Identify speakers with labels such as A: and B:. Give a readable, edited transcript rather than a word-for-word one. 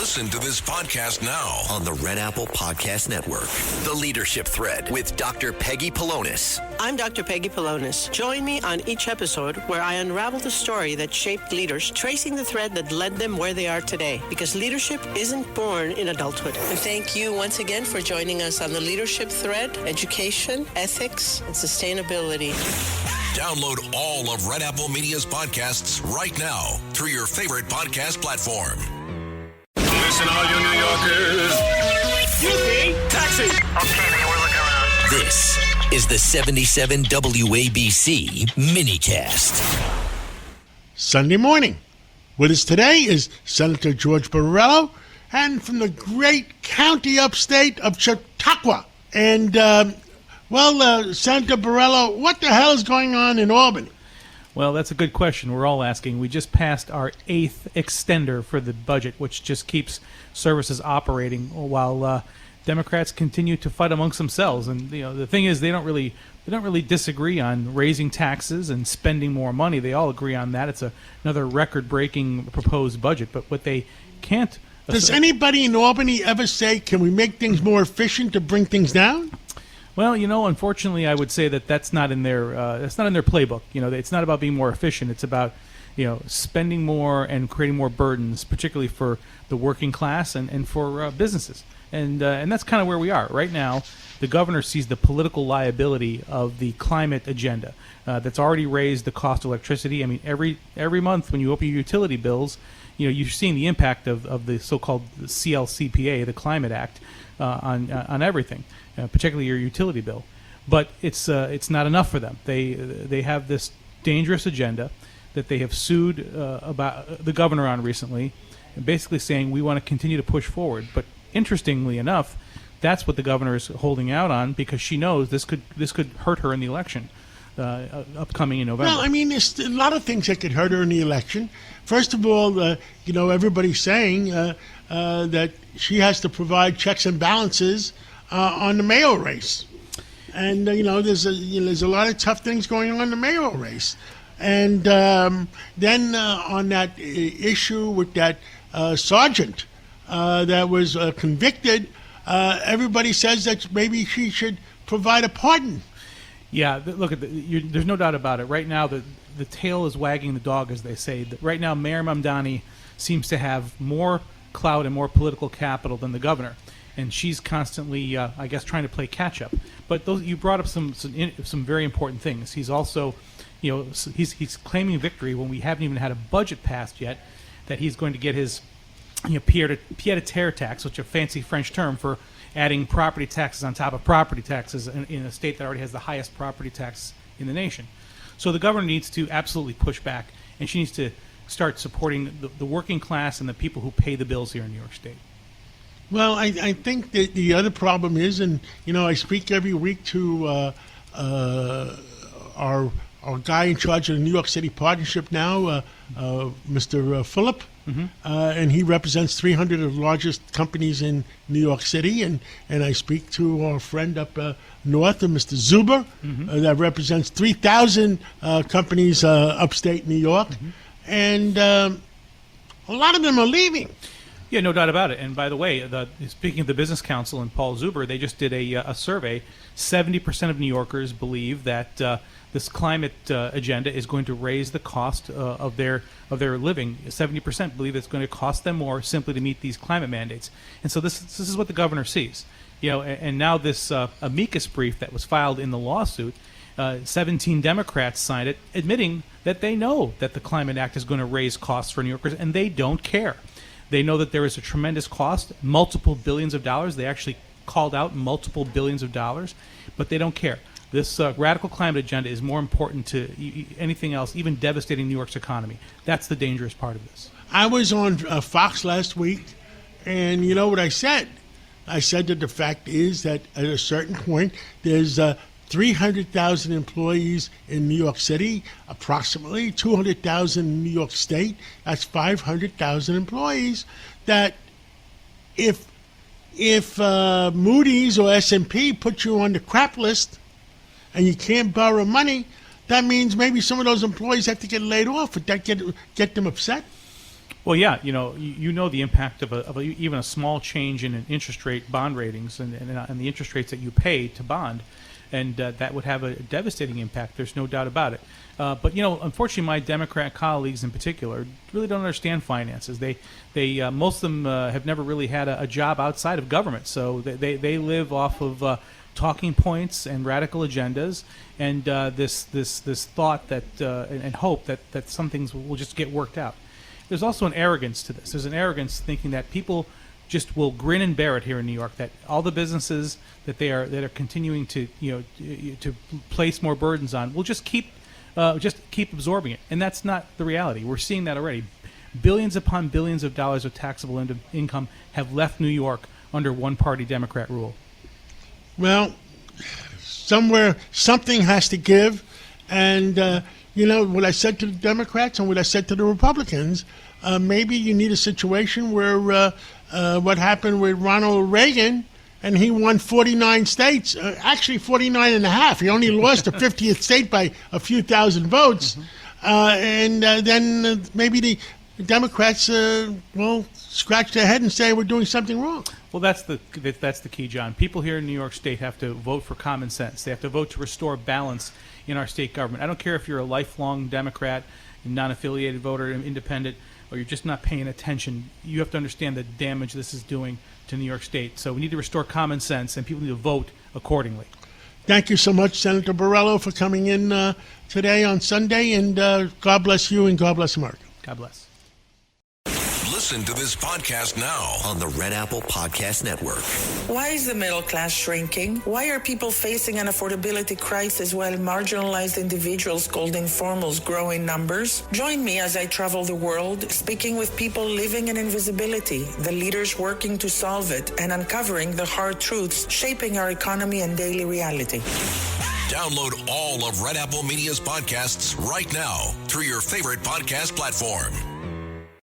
A: Listen to this podcast now
B: on the Red Apple Podcast Network. The Leadership Thread with Dr. Peggy Polonis.
C: I'm Dr. Peggy Polonis. Join me on each episode where I unravel the story that shaped leaders, tracing the thread that led them where they are today. Because leadership isn't born in adulthood. And thank you once again for joining us on the Leadership Thread, education, ethics, and sustainability.
A: Download all of Red Apple Media's podcasts right now through your favorite podcast platform.
D: Listen, all you New Yorkers. Excuse me, taxi.
E: Okay, man, we're looking around.
B: This is the 77 WABC minicast.
F: Sunday morning. With us today is Senator George Borrello, and from the great county upstate of Chautauqua. And, Senator Borrello, what the hell is going on in Albany?
G: Well, that's a good question. We're all asking. We just passed our 8th extender for the budget, which just keeps services operating while Democrats continue to fight amongst themselves. And the thing is, they don't really disagree on raising taxes and spending more money. They all agree on that. It's another record-breaking proposed budget. But what they can't.
F: Does anybody in Albany ever say, "Can we make things more efficient to bring things down"?
G: Well, unfortunately, I would say that's not in their playbook. It's not about being more efficient. It's about spending more and creating more burdens, particularly for the working class and for businesses. And that's kind of where we are right now. The governor sees the political liability of the climate agenda that's already raised the cost of electricity. I mean, every month when you open your utility bills, you're seeing the impact of the so-called CLCPA, the Climate Act, on everything. Particularly your utility bill, but it's not enough for them. They have this dangerous agenda that they have sued about the governor on recently, and basically saying we want to continue to push forward. But interestingly enough, that's what the governor is holding out on because she knows this could hurt her in the election upcoming in November.
F: Well, I mean, there's a lot of things that could hurt her in the election. First of all, everybody's saying that she has to provide checks and balances on the mayoral race, and there's a lot of tough things going on in the mayoral race, and then on that issue with that sergeant that was convicted, everybody says that maybe she should provide a pardon.
G: Yeah, look there's no doubt about it. Right now, the tail is wagging the dog, as they say. Right now, Mayor Mamdani seems to have more clout and more political capital than the governor. And she's constantly, trying to play catch up. But you brought up some very important things. He's also, he's claiming victory when we haven't even had a budget passed yet. That he's going to get his, pied-à-terre tax, which is a fancy French term for adding property taxes on top of property taxes in a state that already has the highest property tax in the nation. So the governor needs to absolutely push back, and she needs to start supporting the working class and the people who pay the bills here in New York State.
F: Well, I think that the other problem is, and I speak every week to our guy in charge of the New York City partnership now, Mr. Phillip, and he represents 300 of the largest companies in New York City, and I speak to our friend up north, Mr. Zuber, that represents 3,000 companies upstate New York, and a lot of them are leaving.
G: Yeah, no doubt about it. And by the way, speaking of the Business Council and Paul Zuber, they just did a survey. 70% of New Yorkers believe that this climate agenda is going to raise the cost of their living. 70% believe it's going to cost them more simply to meet these climate mandates. And so this is what the governor sees. And now this amicus brief that was filed in the lawsuit, 17 Democrats signed it, admitting that they know that the Climate Act is going to raise costs for New Yorkers, and they don't care. They know that there is a tremendous cost, multiple billions of dollars. They actually called out multiple billions of dollars, but they don't care. This radical climate agenda is more important to anything else, even devastating New York's economy. That's the dangerous part of this.
F: I was on Fox last week, and you know what I said? I said that the fact is that at a certain point, there's 300,000 employees in New York City, approximately 200,000 in New York State. That's 500,000 employees. That if Moody's or S&P put you on the crap list and you can't borrow money, that means maybe some of those employees have to get laid off. Would that get them upset?
G: Well, yeah, you know the impact of even a small change in an interest rate bond ratings and the interest rates that you pay to bond, and that would have a devastating impact. There's no doubt about it. But unfortunately, my Democrat colleagues in particular really don't understand finances. They most of them have never really had a job outside of government, so they live off of talking points and radical agendas, and this thought that and hope that some things will just get worked out. There's also an arrogance to this. There's an arrogance thinking that people just will grin and bear it here in New York. That all the businesses that are continuing to to place more burdens on will just keep absorbing it, and that's not the reality. We're seeing that already. Billions upon billions of dollars of taxable income have left New York under one-party Democrat rule.
F: Well, somewhere something has to give, and what I said to the Democrats and what I said to the Republicans, maybe you need a situation where what happened with Ronald Reagan, and he won 49 states, actually 49 and a half. He only lost the 50th state by a few thousand votes, and then maybe the Democrats will scratch their head and say we're doing something wrong.
G: Well, that's the key, John. People here in New York State have to vote for common sense. They have to vote to restore balance in our state government. I don't care if you're a lifelong Democrat, non-affiliated voter, independent, or you're just not paying attention. You have to understand the damage this is doing to New York State. So we need to restore common sense, and people need to vote accordingly.
F: Thank you so much, Senator Borrello, for coming in today on Sunday, and God bless you and God bless America.
G: God bless.
A: Listen to this podcast now
B: on the Red Apple Podcast Network.
H: Why is the middle class shrinking? Why are people facing an affordability crisis while marginalized individuals called informals grow in numbers? Join me as I travel the world, speaking with people living in invisibility, the leaders working to solve it, and uncovering the hard truths shaping our economy and daily reality.
A: Download all of Red Apple Media's podcasts right now through your favorite podcast platform.